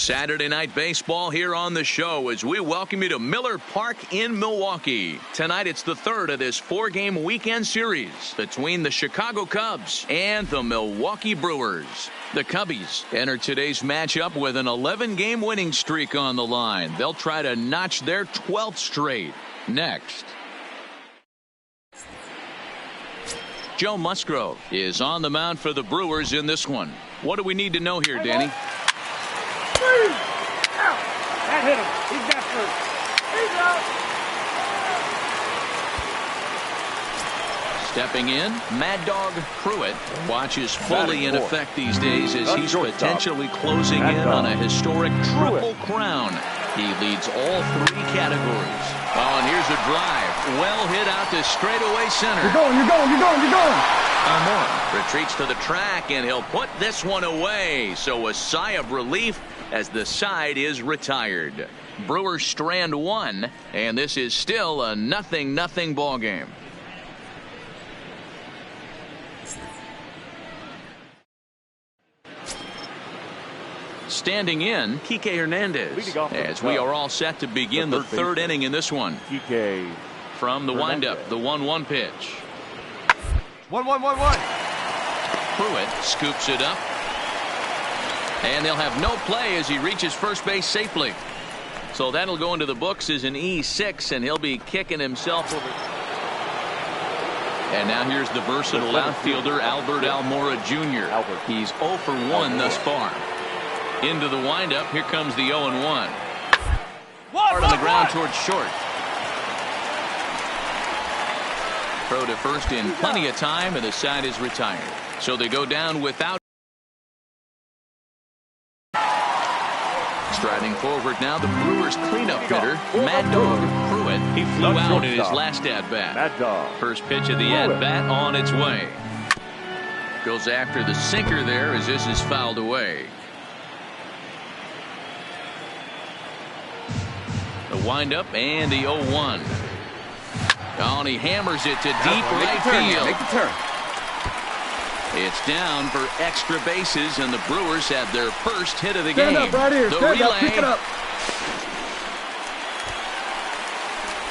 Saturday Night Baseball here on the show as we welcome you to Miller Park in Milwaukee. Tonight it's the third of this four-game weekend series between the Chicago Cubs and the Milwaukee Brewers. The Cubbies enter today's matchup with an 11-game winning streak on the line. They'll try to notch their 12th straight. Next, Joe Musgrove is on the mound for the Brewers in this one. What do we need to know here, Danny? That hit him. He's got first. He's out. Stepping in, Mad Dog Pruitt watches fully in effect these days as he's potentially closing in on a historic triple crown. He leads all three categories. Oh, and here's a drive. Well hit out to straightaway center. You're going. Amor retreats to the track, and he'll put this one away. So a sigh of relief as the side is retired. Brewers strand one, and this is still a 0-0 ball game. Standing in, Kike Hernandez, as we are all set to begin the third inning in this one. Kike from the windup, the 1-1 pitch. 1-1-1-1. Pruitt scoops it up, and they'll have no play as he reaches first base safely. So that'll go into the books as an E6, and he'll be kicking himself over. And now here's the versatile outfielder Albert Almora Jr. He's 0 for 1 thus far. Into the windup, here comes the 0-1. Hard on the ground towards short. Throw to first in plenty of time, and the side is retired. So they go down without. Striding forward now, the Brewers cleanup hitter, Mad Dog Pruitt. He flew out in his last at-bat. First pitch of the at-bat on its way. Goes after the sinker there as this is fouled away. The windup and the 0-1. Oh, and he hammers it to deep right field. Make the turn. It's down for extra bases, and the Brewers have their first hit of the game. Stand up right here. The Stand relay. up. Pick it up.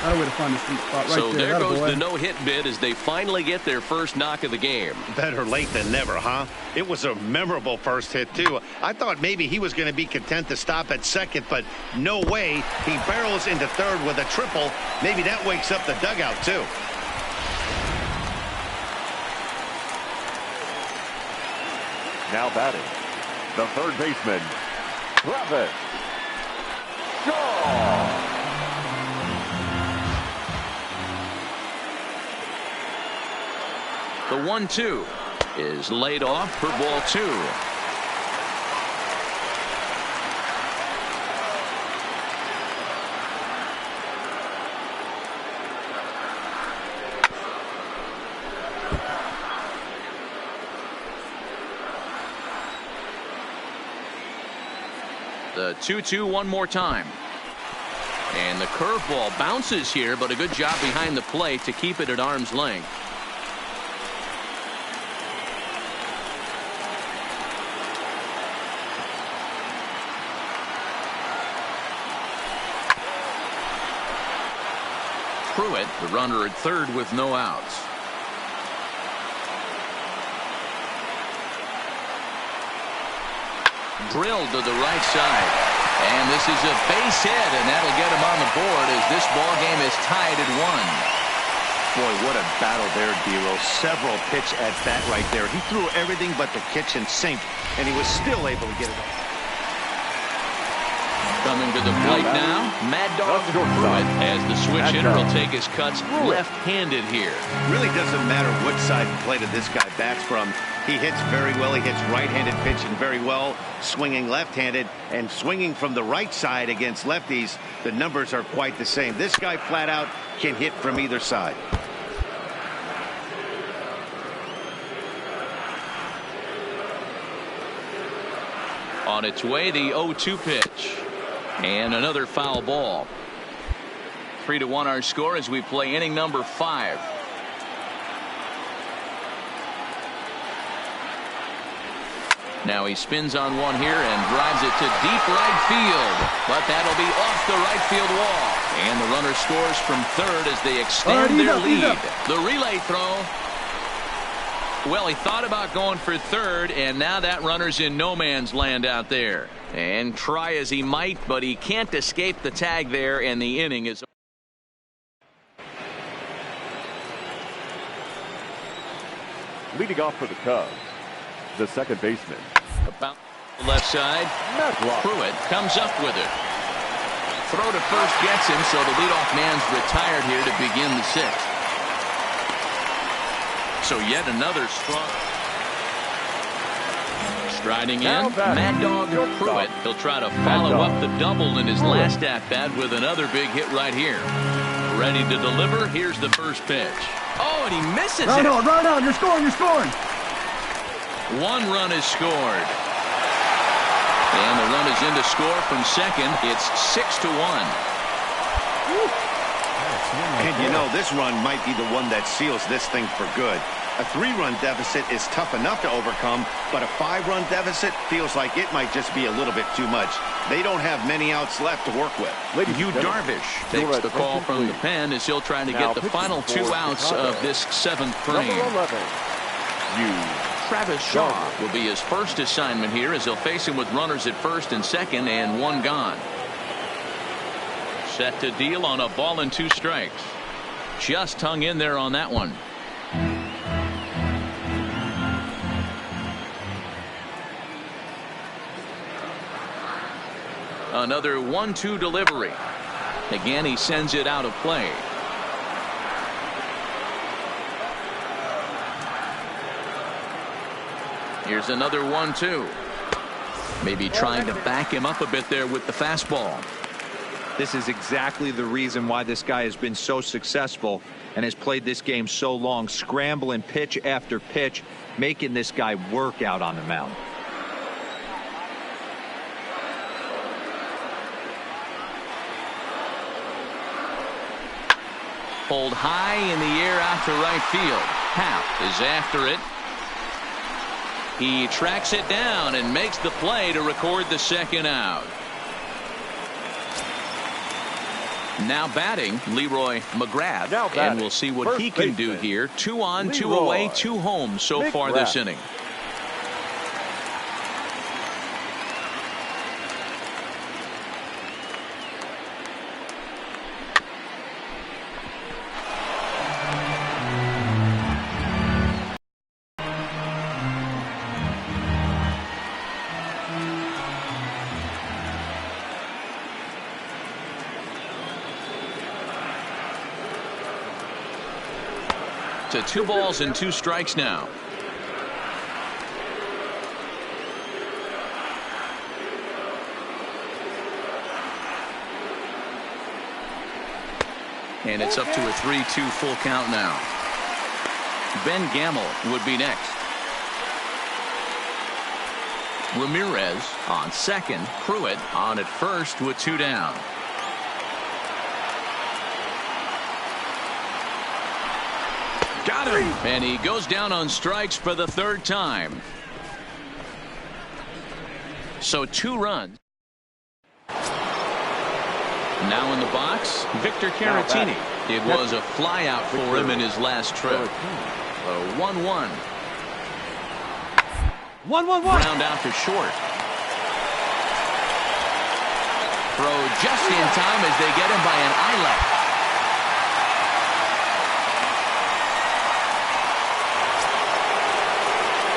That's a way to find the sweet spot right so there goes boy. the no-hit bid as they finally get their first knock of the game. Better late than never, huh? It was a memorable first hit, too. I thought maybe he was going to be content to stop at second, but no way. He barrels into third with a triple. Maybe that wakes up the dugout, too. Now batting, the third baseman, Travis Shaw. The 1-2 is laid off for ball 2. The 2-2 one more time. And the curveball bounces here, but a good job behind the plate to keep it at arm's length. Pruitt, the runner at third with no outs. Drilled to the right side. And this is a base hit, and that'll get him on the board as this ball game is tied at 1. Boy, what a battle there, D'Lo. Several pitch at bat right there. He threw everything but the kitchen sink, and he was still able to get it off. Coming to the plate now, Mad Dog Pruitt, as the switch hitter will take his cuts left-handed here. Really doesn't matter what side of the plate this guy bats from. He hits very well. He hits right-handed pitching very well, swinging left-handed, and swinging from the right side against lefties. The numbers are quite the same. This guy flat out can hit from either side. On its way, the 0-2 pitch. And another foul ball. 3-1 our score as we play inning number 5. Now he spins on one here and drives it to deep right field. But that'll be off the right field wall. And the runner scores from third as they extend their lead. The relay throw. Well, he thought about going for third, and now that runner's in no man's land out there. And try as he might, but he can't escape the tag there, and the inning is. Leading off for the Cubs, the second baseman. About the left side. Pruitt comes up with it. Throw to first gets him, so the leadoff man's retired here to begin the 6th. So yet another strong. Striding in, Mad Dog Pruitt. He'll try to follow up the double in his last at-bat with another big hit right here. Ready to deliver. Here's the first pitch. Oh, and he misses it. Right on. You're scoring. One run is scored. And the run is in to score from second. It's 6-1. And you know, this run might be the one that seals this thing for good. A 3-run deficit is tough enough to overcome, but a 5-run deficit feels like it might just be a little bit too much. They don't have many outs left to work with. Yu Darvish takes the call from the pen as he'll try to get the final 2 outs of this 7th frame. Travis Shaw will be his first assignment here as he'll face him with runners at first and second and 1 gone. Set to deal on a ball and 2 strikes. Just hung in there on that one. Another 1-2 delivery. Again, he sends it out of play. Here's another 1-2. Maybe trying to back him up a bit there with the fastball. This is exactly the reason why this guy has been so successful and has played this game so long, scrambling pitch after pitch, making this guy work out on the mound. Pulled high in the air out to right field. Happ is after it. He tracks it down and makes the play to record the second out. Now batting, Leroy McGrath. And we'll see what he can do here. 2 on, 2 away, 2 home so far this inning. to 2 balls and 2 strikes now. And it's up to a 3-2 full count now. Ben Gamble would be next. Ramirez on second. Pruitt on at first with 2 down. Got him. And he goes down on strikes for the 3rd time. So 2 runs. Now in the box, Victor Caratini. It was a fly out for him in his last trip. 1-1. 1-1-1. Ground out to short. Throw just in time as they get him by an eyelash.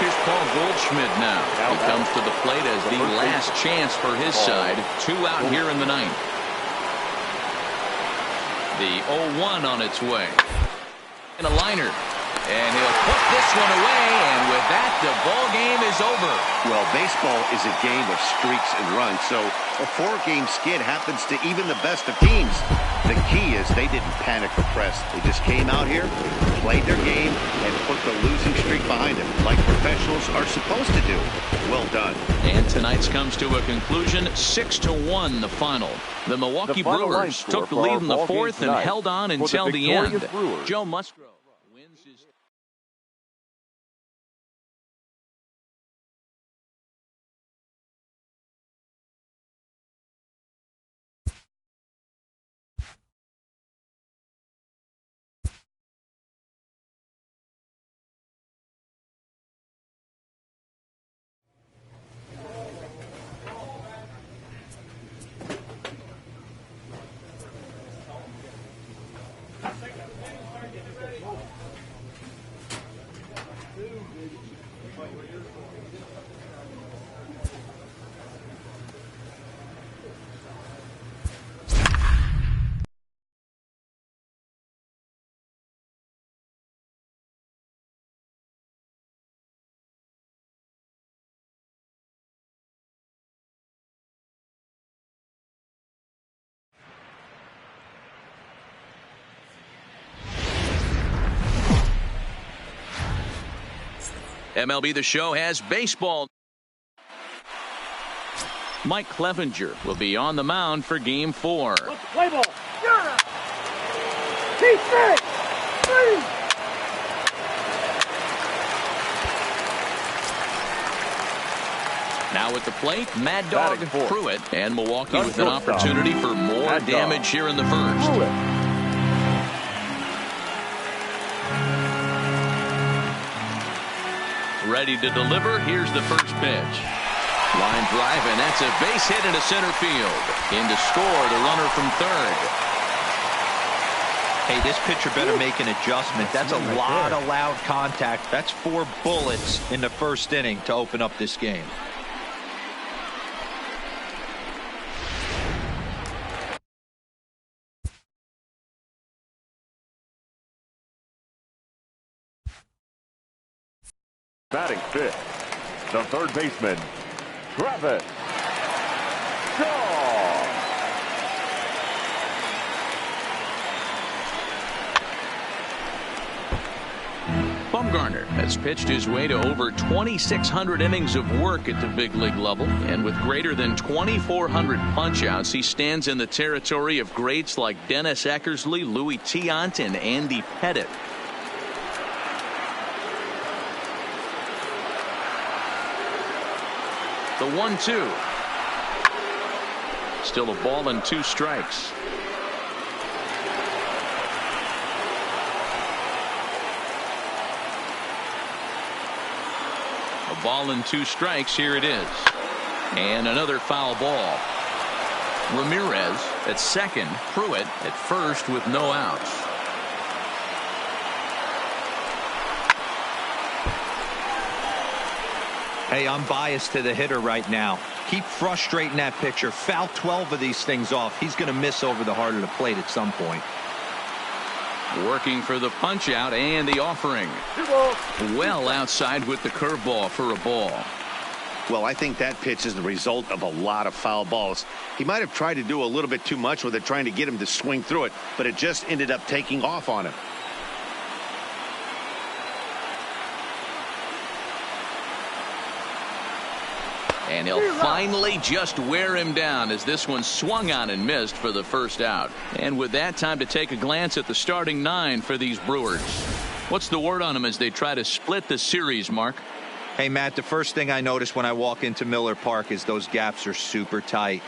Here's Paul Goldschmidt now. He comes to the plate as the last chance for his side. 2 out here in the 9th. The 0-1 on its way. And a liner. And he'll put this one away, and with that, the ball game is over. Well, baseball is a game of streaks and runs, so a 4-game skid happens to even the best of teams. The key is they didn't panic or press. They just came out here, played their game, and put the losing streak behind them, like professionals are supposed to do. Well done. And tonight's comes to a conclusion, 6-1 the final. The Milwaukee Brewers took the lead in the 4th and held on until the end. Joe Musgrove wins his... MLB The Show has baseball. Mike Clevenger will be on the mound for Game 4. Play ball. He's 3. Now at the plate, Mad Dog Pruitt, and Milwaukee with an opportunity for more damage here in the 1st. Ready to deliver. Here's the first pitch. Line drive, and that's a base hit into center field. In to score, the runner from 3rd. Hey, this pitcher better make an adjustment. That's a lot of loud contact. That's 4 bullets in the 1st inning to open up this game. Batting 5th, the 3rd baseman, Travis Shaw. Bumgarner has pitched his way to over 2,600 innings of work at the big league level, and with greater than 2,400 punch-outs, he stands in the territory of greats like Dennis Eckersley, Louis Tiant, and Andy Pettitte. The 1-2. Still a ball and 2 strikes. A ball and 2 strikes. Here it is. And another foul ball. Ramirez at second. Pruitt at first with no outs. Hey, I'm biased to the hitter right now. Keep frustrating that pitcher. Foul 12 of these things off. He's going to miss over the heart of the plate at some point. Working for the punch out and the offering. Well outside with the curveball for a ball. Well, I think that pitch is the result of a lot of foul balls. He might have tried to do a little bit too much with it, trying to get him to swing through it, but it just ended up taking off on him. And he'll finally just wear him down as this one swung on and missed for the first out. And with that, time to take a glance at the starting 9 for these Brewers. What's the word on them as they try to split the series, Mark? Hey, Matt, the first thing I notice when I walk into Miller Park is those gaps are super tight.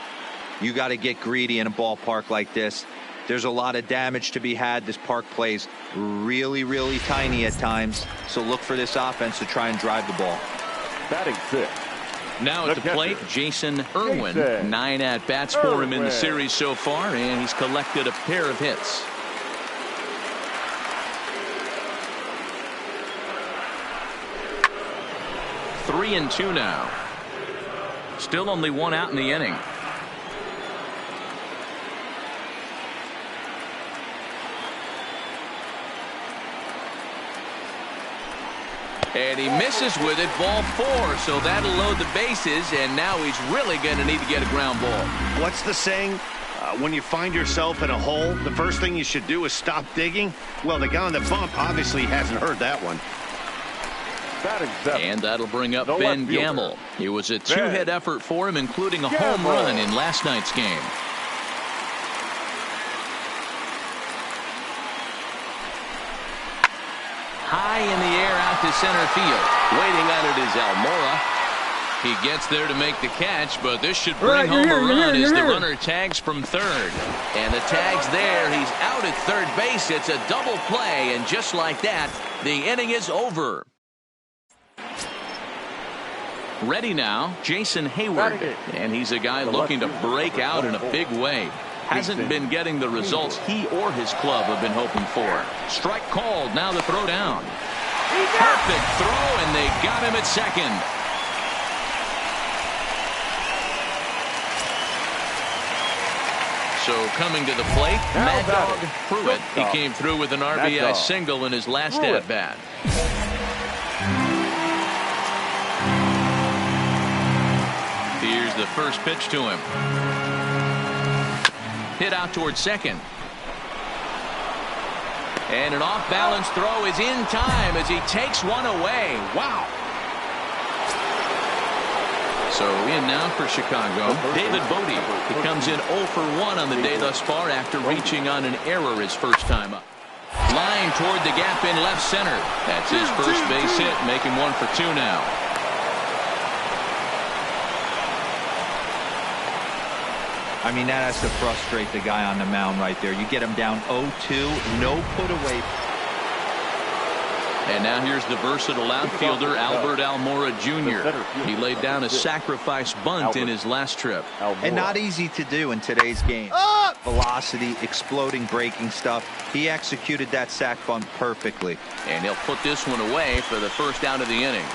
You got to get greedy in a ballpark like this. There's a lot of damage to be had. This park plays really, really tiny at times. So look for this offense to try and drive the ball. Batting 6. Now at the plate, Jason Irwin. 9 at-bats for him in the series so far, and he's collected a pair of hits. Three and 2 now. Still only 1 out in the inning. And he misses with it, ball 4, so that'll load the bases, and now he's really going to need to get a ground ball. What's the saying? When you find yourself in a hole, the first thing you should do is stop digging. Well, the guy on the bump obviously hasn't heard that one. And that'll bring up Ben Gamble. It was a 2-hit effort for him, including a home run in last night's game. High in the air out to center field. Waiting on it is Almora. He gets there to make the catch, but this should bring home a run as the runner tags from third. And the tag's there. He's out at third base. It's a double play, and just like that, the inning is over. Ready now, Jason Hayward. And he's a guy looking to break out in a big way. Hasn't been getting the results he or his club have been hoping for. Strike called, now the throw down. Perfect throw, and they got him at second. So coming to the plate, Mad Dog Pruitt. He came through with an RBI single in his last at-bat. Here's the first pitch to him. Hit out towards second. And an off-balance throw is in time as he takes one away. Wow. So in now for Chicago, David Bodie. He comes in 0 for 1 on the day thus far after reaching on an error his first time up. Line toward the gap in left center. That's his first base hit, making 1 for 2 now. I mean, that has to frustrate the guy on the mound right there. You get him down 0-2, no put away. And now here's the versatile outfielder, Albert Almora Jr. He laid down a sacrifice bunt in his last trip. And not easy to do in today's game. Velocity, exploding, breaking stuff. He executed that sac bunt perfectly. And he'll put this one away for the first out of the inning.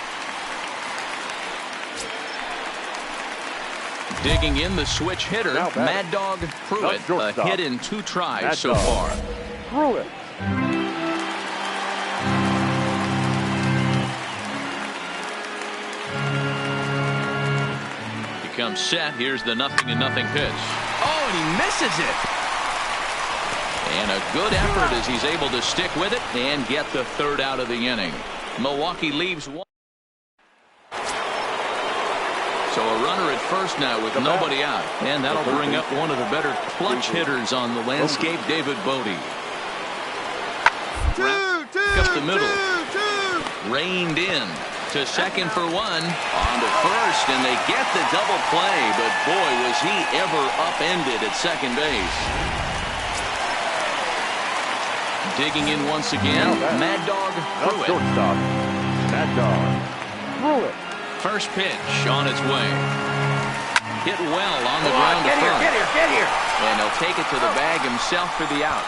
Digging in the switch hitter, Mad Dog Pruitt. A hit in 2 tries so far. Pruitt. He comes set. Here's the 0-0 pitch. Oh, and he misses it. And a good effort as he's able to stick with it and get the third out of the inning. Milwaukee leaves 1. So a runner at first now with nobody out. And that'll bring up one of the better clutch hitters on the landscape, David Bodie. Up the middle. Reined in to second for 1. On to first, and they get the double play. But boy, was he ever upended at second base. Digging in once again, Mad Dog Pruitt. Shortstop, Mad Dog Pruitt. First pitch on its way. Hit well on the ground to first. Get here. And he'll take it to the bag himself for the out.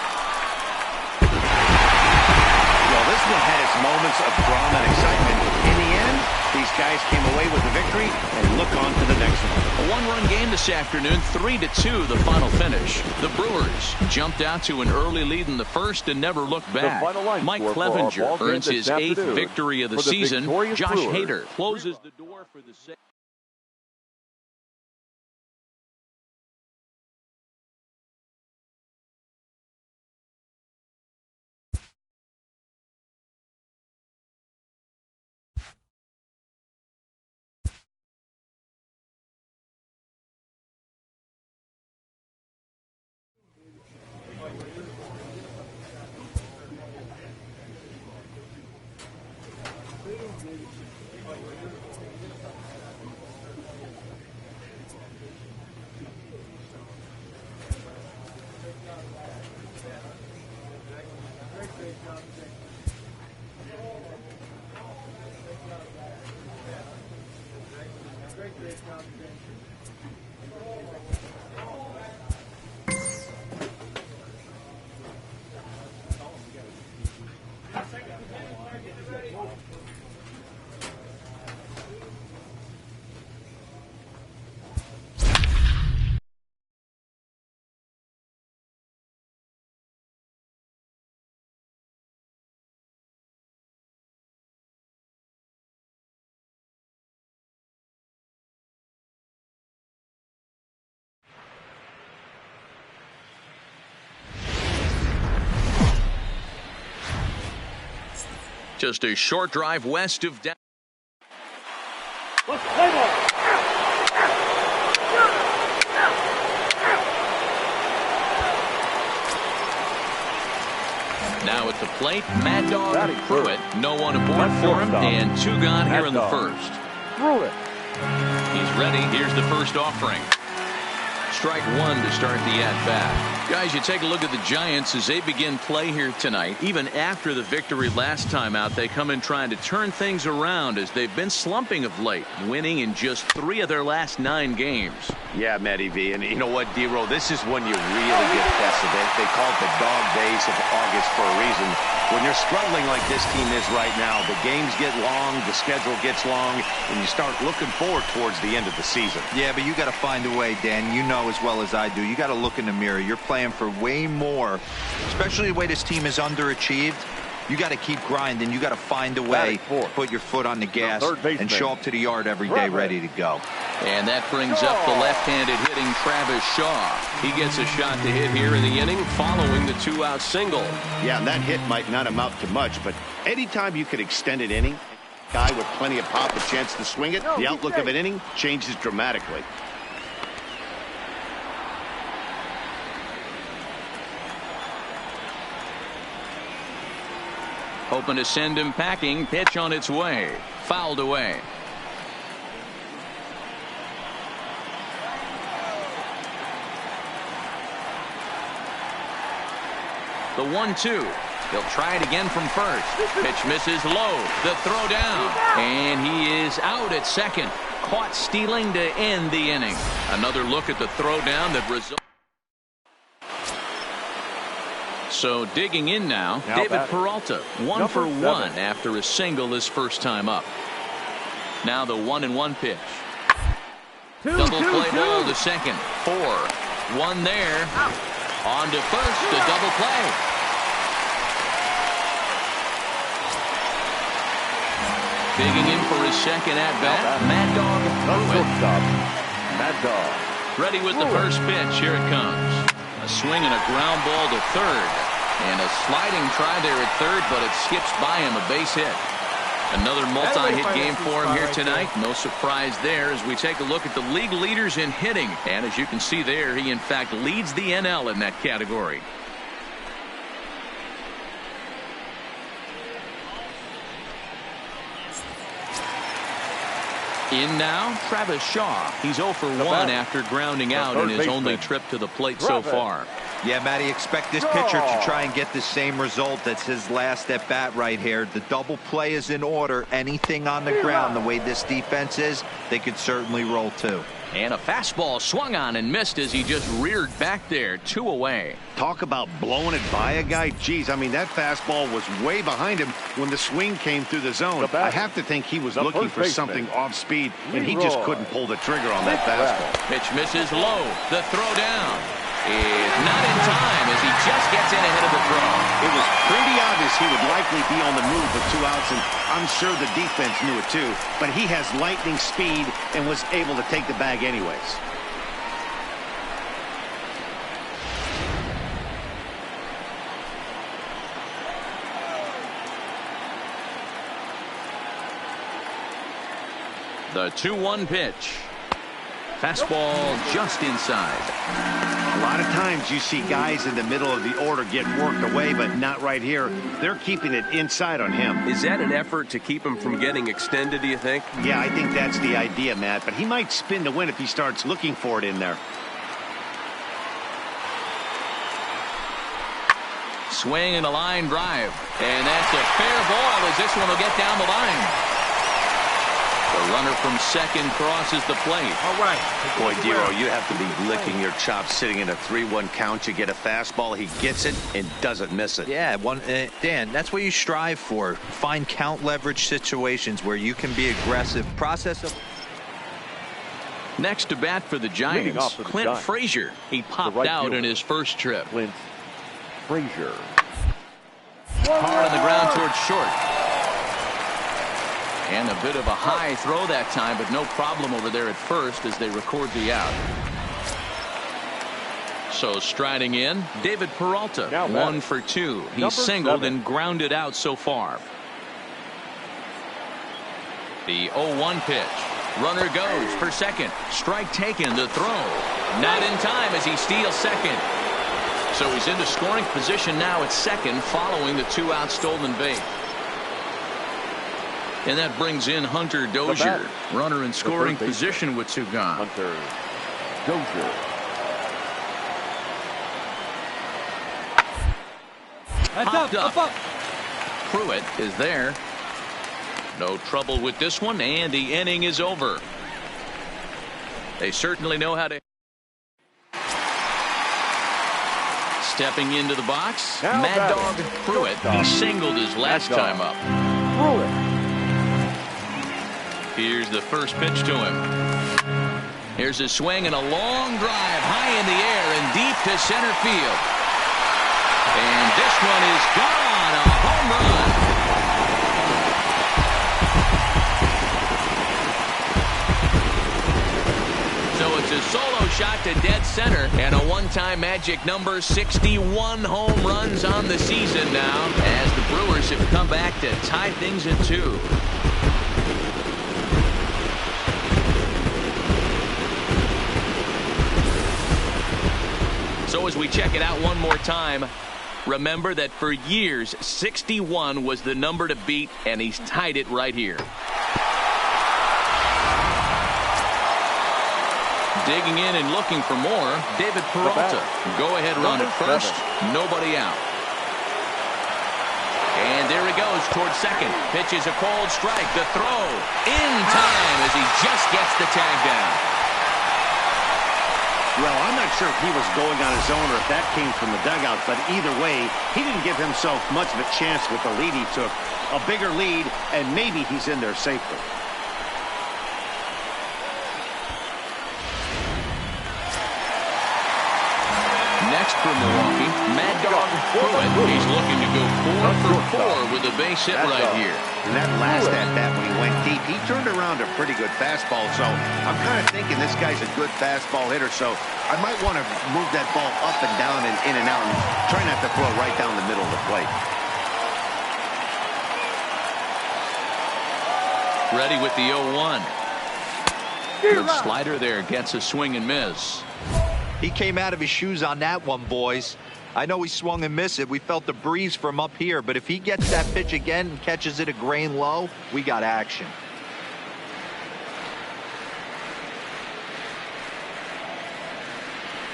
Well, this one had its moments of drama and excitement. In the end, These guys came away with the victory and look on to the next one. A one-run game this afternoon, 3-2 the final finish. The Brewers jumped out to an early lead in the first and never looked back. Mike Clevenger earns his 8th victory of the season. Josh Hader closes the door for the sixth. Just a short drive west of Dallas. Now at the plate, Mad Dog Pruitt. No one aboard for him, and 2 gone here in the first. Pruitt. He's ready. Here's the first offering. Strike 1 to start the at-bat. Guys, you take a look at the Giants as they begin play here tonight. Even after the victory last time out, they come in trying to turn things around as they've been slumping of late, winning in just 3 of their last 9 games. Yeah, Matty V. And you know what, D-Roll? This is when you really get tested. They call it the dog days of August for a reason. When you're struggling like this team is right now, the games get long, the schedule gets long, and you start looking forward towards the end of the season. Yeah, but you got to find a way, Dan. You know as well as I do. You got to look in the mirror. You're playing for way more, especially the way this team is underachieved. You got to keep grinding. You got to find a way to put your foot on the gas and show up to the yard every day ready to go. And that brings up the left-handed hitting Travis Shaw. He gets a shot to hit here in the inning following the 2-out single. Yeah, and that hit might not amount to much, but anytime you can extend an inning, guy with plenty of pop, a chance to swing it, the outlook of an inning changes dramatically. Hoping to send him packing. Pitch on its way. Fouled away. The 1-2. He'll try it again from first. Pitch misses low. The throw down. And he is out at second. Caught stealing to end the inning. Another look at the throw down that results. So digging in now David Peralta, 1 for 1 after a single his first time up. Now the 1-1 pitch. Double play ball to second. 4. 1 there. On to first, the double play. Digging in for his second at bat, Mad Dog Pruitt. Mad Dog. Ready with the first pitch. Here it comes. A swing and a ground ball to third. And a sliding try there at third, but it skips by him, a base hit. Another multi-hit game for him here tonight. No surprise there as we take a look at the league leaders in hitting. And as you can see there, he in fact leads the NL in that category. In now, Travis Shaw. He's 0 for 1 after grounding out in his only trip to the plate so far. Yeah, Matty, expect this pitcher to try and get the same result. That's his last at bat right here. The double play is in order. Anything on the ground, the way this defense is, they could certainly roll too. And a fastball swung on and missed as he just reared back there. 2 away. Talk about blowing it by a guy. Geez, I mean, that fastball was way behind him when the swing came through the zone. I have to think he was looking for something off speed, and he just couldn't pull the trigger on that fastball. Pitch misses low. The throw down is not in time as he just gets in ahead of the throw. It was pretty obvious he would likely be on the move with 2 outs, and I'm sure the defense knew it too. But he has lightning speed and was able to take the bag anyways. The 2-1 pitch. Fastball just inside. A lot of times you see guys in the middle of the order get worked away, but not right here. They're keeping it inside on him. Is that an effort to keep him from getting extended, do you think? Yeah, I think that's the idea, Matt. But he might spin to win if he starts looking for it in there. Swing and a line drive. And that's a fair ball as this one will get down the line. The runner from second crosses the plate. All right. Boy, Dero, you have to be licking your chops sitting in a 3-1 count. You get a fastball, he gets it and doesn't miss it. Yeah, Dan, that's what you strive for. Find count leverage situations where you can be aggressive. Next to bat for the Giants, Clint Frazier. He popped out in his first trip. Clint Frazier. Hard on the ground towards short. And a bit of a high throw that time, but no problem over there at first as they record the out. So striding in, David Peralta, 1 for 2. He's singled and grounded out so far. The 0-1 pitch. Runner goes for second. Strike taken. The throw. Not in time as he steals second. So he's into scoring position now at second following the 2-out stolen base. And that brings in Hunter Dozier, runner in scoring position with 2 gone. Hunter Dozier. Popped up. Pruitt is there. No trouble with this one, and the inning is over. They certainly know how to. Stepping into the box, Mad Dog Pruitt. He singled his last time up. Pruitt. Here's the first pitch to him. Here's a swing and a long drive high in the air and deep to center field. And this one is gone. A home run. So it's a solo shot to dead center and a one-time magic number. 61 home runs on the season now as the Brewers have come back to tie things at 2. So as we check it out one more time, remember that for years, 61 was the number to beat, and he's tied it right here. Digging in and looking for more, David Peralta. Go ahead run at first, nobody out. And there he goes towards second. Pitches a cold strike. The throw in time as he just gets the tag down. Well, I'm not sure if he was going on his own or if that came from the dugout, but either way, he didn't give himself much of a chance with the lead he took. A bigger lead, and maybe he's in there safely. Next for Milwaukee, Mad Dog Pruitt. He's looking to go 4 for 4 with a base hit right here. And that last at-bat when he went deep, he turned around a pretty good fastball. So I'm kind of thinking this guy's a good fastball hitter. So I might want to move that ball up and down and in and out and try not to throw right down the middle of the plate. Ready with the 0-1. The slider there gets a swing and miss. He came out of his shoes on that one, boys. I know he swung and missed it. We felt the breeze from up here, but if he gets that pitch again and catches it a grain low, we got action.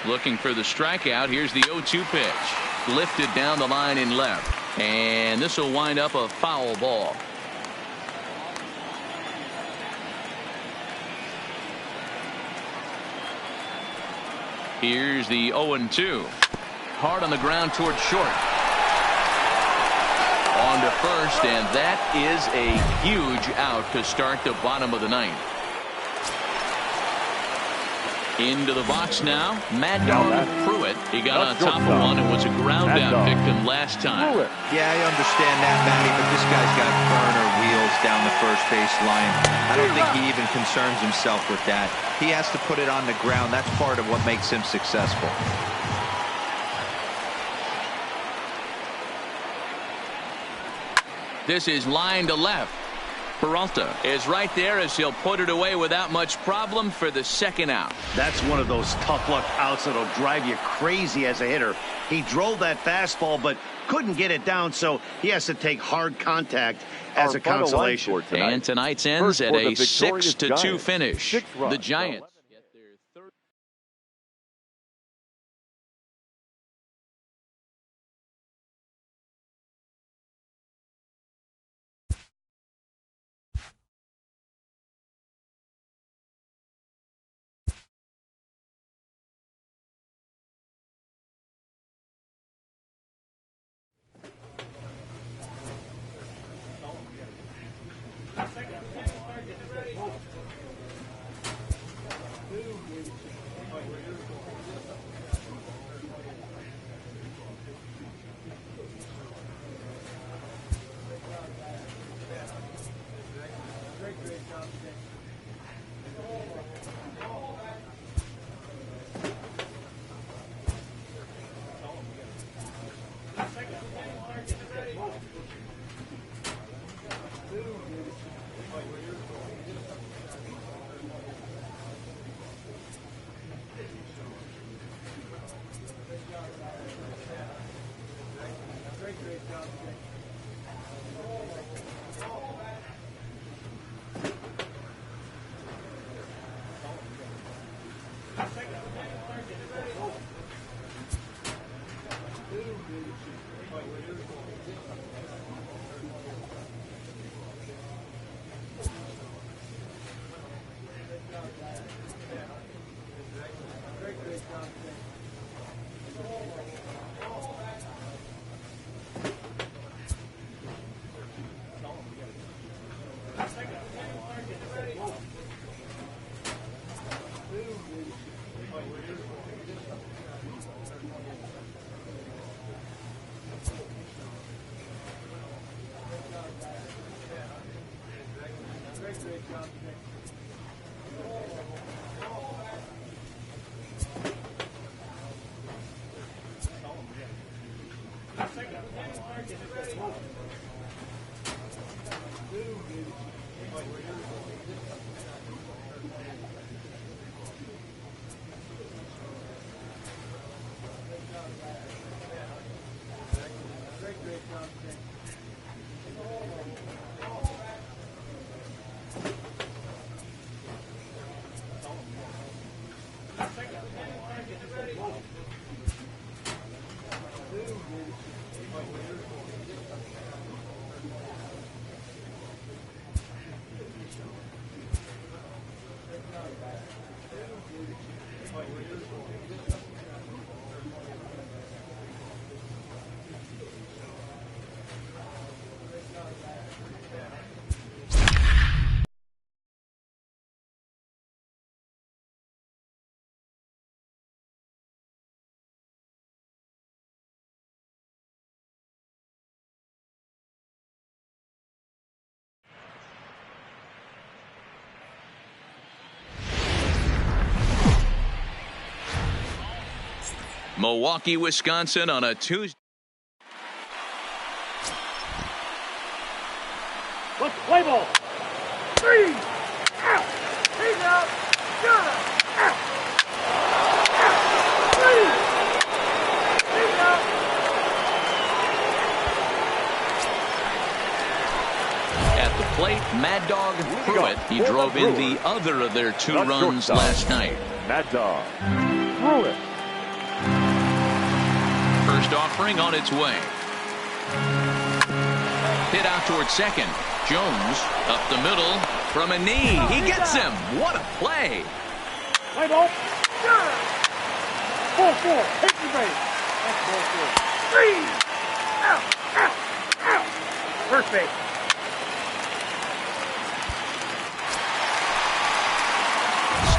Looking for the strikeout. Here's the 0-2 pitch. Lifted down the line in left. And this will wind up a foul ball. Here's the 0-2. Hard on the ground towards short. On to first, and that is a huge out to start the bottom of the ninth. Into the box now, Mad Dog Pruitt. He got on top of one and was a ground down victim last time. Yeah, I understand that, Matty, but this guy's got burner wheels down the first base line. I don't think he even concerns himself with that. He has to put it on the ground. That's part of what makes him successful. This is line to left. Peralta is right there as he'll put it away without much problem for the second out. That's one of those tough luck outs that'll drive you crazy as a hitter. He drove that fastball but couldn't get it down, so he has to take hard contact as a consolation. And tonight's ends at a 6-2 finish. The Giants. Milwaukee, Wisconsin on a Tuesday. Let's play ball. 3 out. He's out. Got it. Out. Out. 3. He's out. At the plate, Mad Dog Pruitt. He drove in the other of their 2 runs last night. Mad Dog Pruitt. First offering on its way. Hit out towards second. Jones up the middle from a knee. He gets him. What a play. Play ball. Got it. Ball 4. Hit the base. That's ball 4. 3. Out. Out. Out. First base.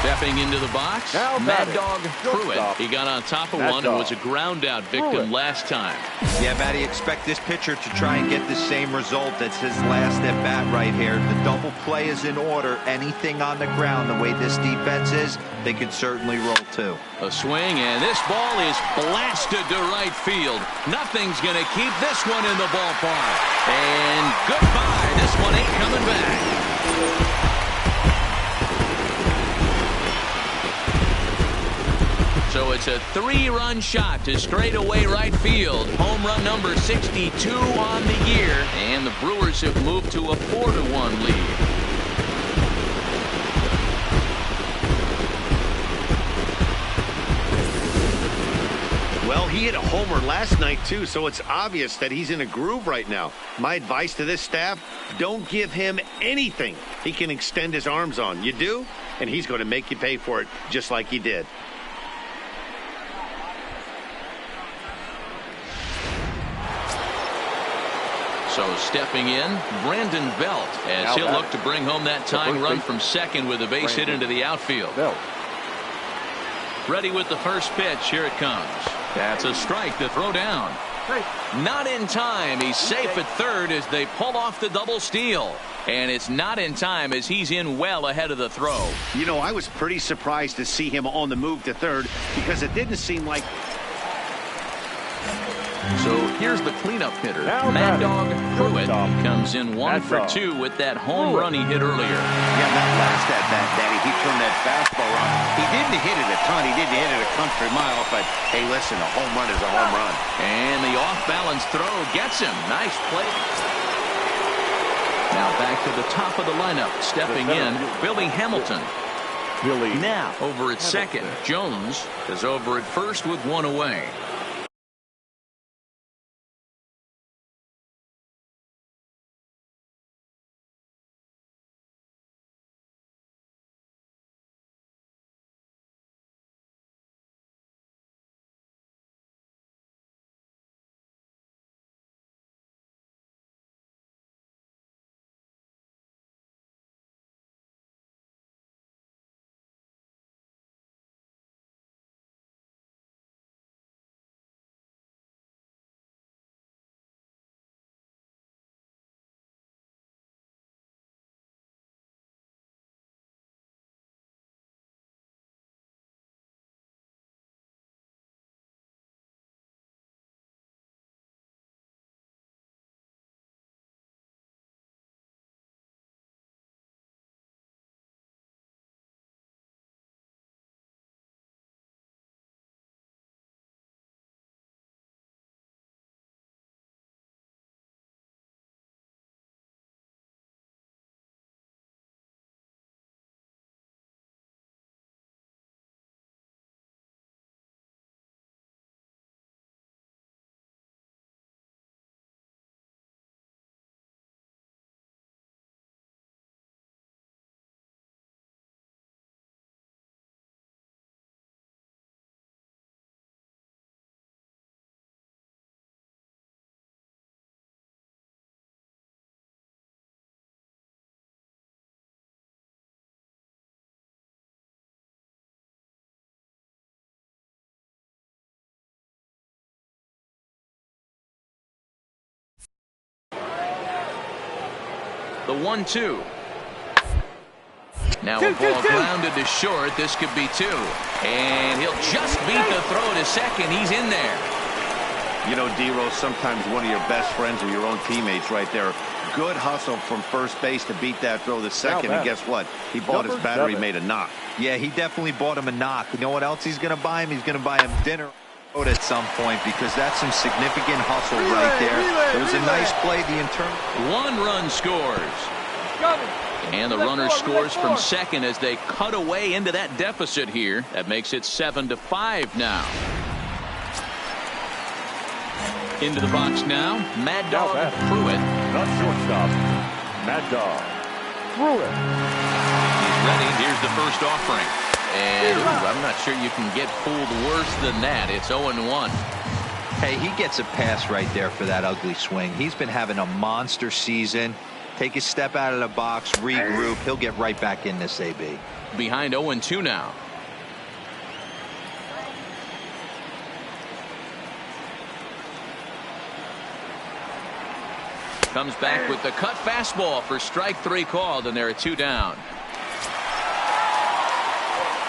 Stepping into the box, Now Mad batting. Dog Pruitt. Shortstop. He got on top of Mad one and was a Dog. ground out victim Pruitt. last time. Yeah, Matty, expect this pitcher to try and get the same result. That's his last at bat right here. The double play is in order. Anything on the ground, the way this defense is, they could certainly roll too. A swing, and this ball is blasted to right field. Nothing's going to keep this one in the ballpark. And goodbye. This one ain't coming back. So it's a 3-run shot to straightaway right field. Home run number 62 on the year. And the Brewers have moved to a 4-1 lead. Well, he hit a homer last night, too, so it's obvious that he's in a groove right now. My advice to this staff, don't give him anything he can extend his arms on. You do, and he's going to make you pay for it just like he did. So stepping in, Brandon Belt, as Now he'll batting. look to bring home that The tying first run baseman. from second with a base hit Brandon into the outfield. Belt. Ready with the first pitch. Here it comes. That's a strike to throw down. Not in time. He's safe at third as they pull off the double steal. And it's not in time as he's in well ahead of the throw. You know, I was pretty surprised to see him on the move to third because it didn't seem like... So here's the cleanup hitter. Now Mad batting. Dog Pruitt Shortstop. comes in 1 Mad for Dog. 2 with that home Pruitt. run he hit earlier. Yeah, that last at bat, Daddy, he turned that fastball around. He didn't hit it a ton. He didn't hit it a country mile, but hey, listen, a home run is a home run. And the off-balance throw gets him. Nice play. Now back to the top of the lineup. Stepping in, Billy Hamilton. Billy. Now over at second, Jones is over at first with 1 away. The 1-2. Now a ball grounded to short. This could be 2. And he'll just beat the throw to second. He's in there. You know, D-Rose, sometimes one of your best friends are your own teammates right there. Good hustle from first base to beat that throw to second. And guess what? He bought his battery, made a knock. Yeah, he definitely bought him a knock. You know what else he's going to buy him? He's going to buy him dinner at some point because that's some significant hustle right there. It was a nice play. The internal 1 run scores. And the runner scores from second as they cut away into that deficit here. That makes it 7-5 now. Into the box now, Mad Dog Pruitt. Not shortstop. Mad Dog Pruitt. He's ready. Here's the first offering. And And I'm not sure you can get fooled worse than that. It's 0-1. Hey, he gets a pass right there for that ugly swing. He's been having a monster season. Take a step out of the box, regroup. He'll get right back in this AB. Behind 0-2 now. Comes back with the cut fastball for strike 3 called, and there are 2 down.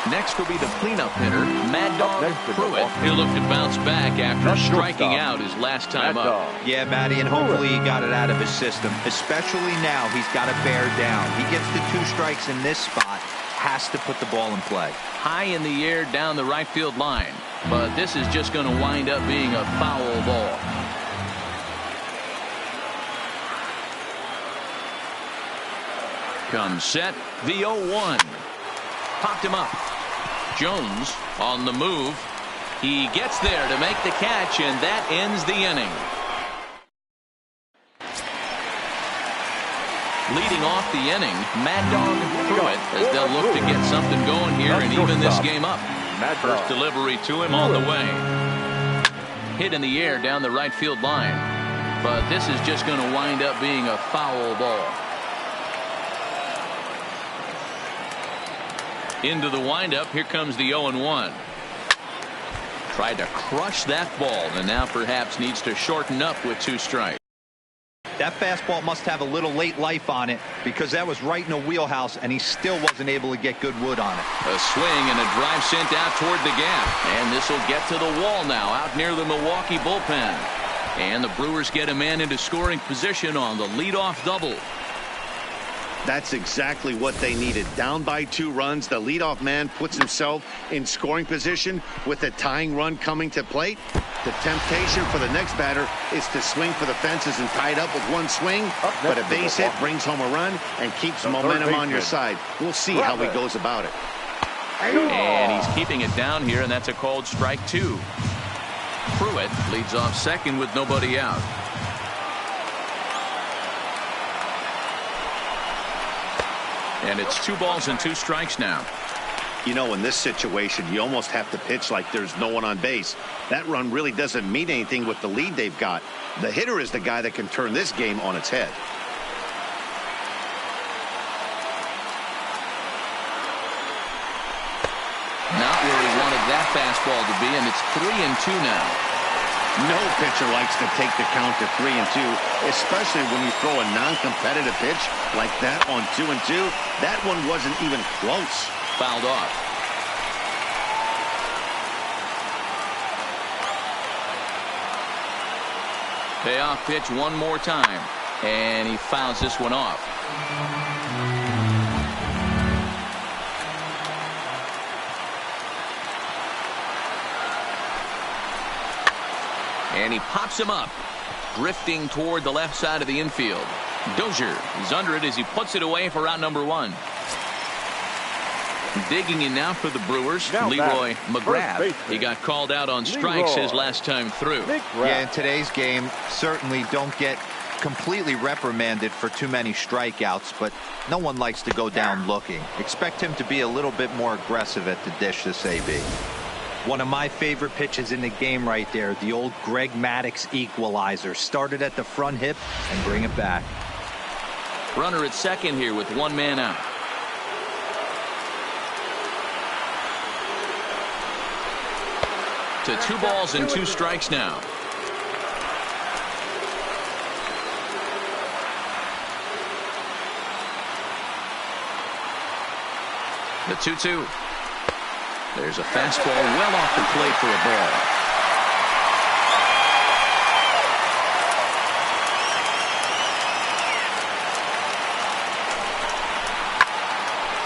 Next will be the cleanup hitter, Mad Dog Pruitt. He'll look to bounce back after striking out his last time up. Yeah, Matty, and hopefully he got it out of his system. Especially now, he's got to bear down. He gets the 2 strikes in this spot, has to put the ball in play. High in the air down the right field line. But this is just going to wind up being a foul ball. Comes set, the 0-1. Popped him up. Jones on the move. He gets there to make the catch, and that ends the inning. Leading off the inning, Mad Dog Pruitt, as they'll look to get something going here and even this game up. First delivery to him on the way. Hit in the air down the right field line. But this is just going to wind up being a foul ball. Into the windup. Here comes the 0-1. Tried to crush that ball, and now perhaps needs to shorten up with 2 strikes. That fastball must have a little late life on it, because that was right in the wheelhouse, and he still wasn't able to get good wood on it. A swing and a drive sent out toward the gap. And this will get to the wall now, out near the Milwaukee bullpen. And the Brewers get a man into scoring position on the leadoff double. That's exactly what they needed. Down by 2 runs, the leadoff man puts himself in scoring position with a tying run coming to plate. The temptation for the next batter is to swing for the fences and tie it up with 1 swing. But a base hit brings home a run and keeps momentum on your side. We'll see how he goes about it. And he's keeping it down here, and that's a called strike 2. Pruitt leads off second with nobody out. And it's 2 balls and 2 strikes now. You know, in this situation, you almost have to pitch like there's no one on base. That run really doesn't mean anything with the lead they've got. The hitter is the guy that can turn this game on its head. Not where he wanted that fastball to be, and it's 3-2 now. No pitcher likes to take the count to 3-2, especially when you throw a non-competitive pitch like that on 2-2. That one wasn't even close. Fouled off. Payoff pitch one more time, and he fouls this one off. And he pops him up, drifting toward the left side of the infield. Dozier is under it as he puts it away for out number 1. Digging in now for the Brewers, Leroy McGrath. He got called out on strikes his last time through. Yeah, in today's game, certainly don't get completely reprimanded for too many strikeouts, but no one likes to go down looking. Expect him to be a little bit more aggressive at the dish this AB. One of my favorite pitches in the game right there, the old Greg Maddux equalizer. Started at the front hip and bring it back. Runner at second here with 1 man out. To 2 balls and 2 strikes now. The 2-2. There's a fastball well off the plate for a ball.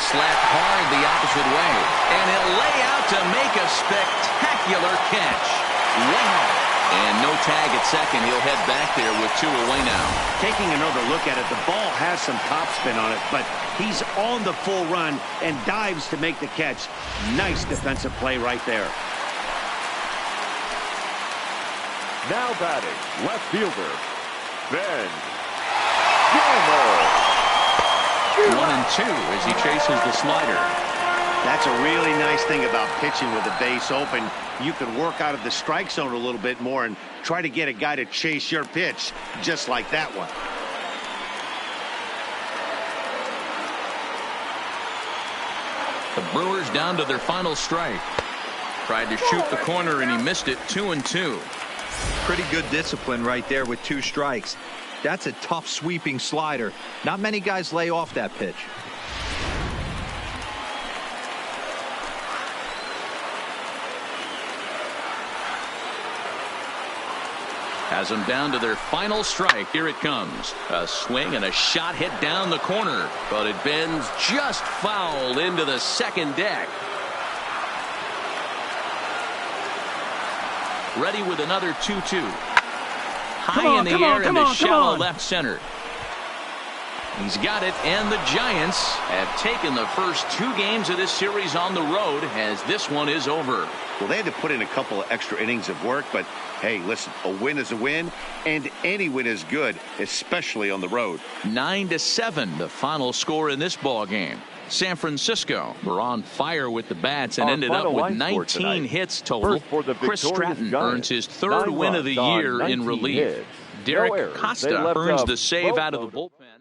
Slapped hard the opposite way. And he'll lay out to make a spectacular catch. Wow. And no tag at second. He'll head back there with 2 away now. Taking another look at it, the ball has some topspin on it, but he's on the full run and dives to make the catch. Nice defensive play right there. Now batting, left fielder, Ben Gilmore. 1-2 as he chases the slider. That's a really nice thing about pitching with the base open. You can work out of the strike zone a little bit more and try to get a guy to chase your pitch just like that one. The Brewers down to their final strike. Tried to shoot the corner and he missed it. 2-2. Pretty good discipline right there with 2 strikes. That's a tough sweeping slider. Not many guys lay off that pitch. Has them down to their final strike. Here it comes. A swing and a shot hit down the corner, but it bends just foul into the second deck. Ready with another 2-2. High in the air into shallow left center. He's got it, and the Giants have taken the first 2 games of this series on the road as this one is over. Well, they had to put in a couple of extra innings of work, but hey, listen, a win is a win, and any win is good, especially on the road. 9-7, the final score in this ball game. San Francisco were on fire with the bats and ended up with 19 hits total. Chris Stratton earns his 3rd win of the year in relief. Derek Costa earns the save out of the bullpen.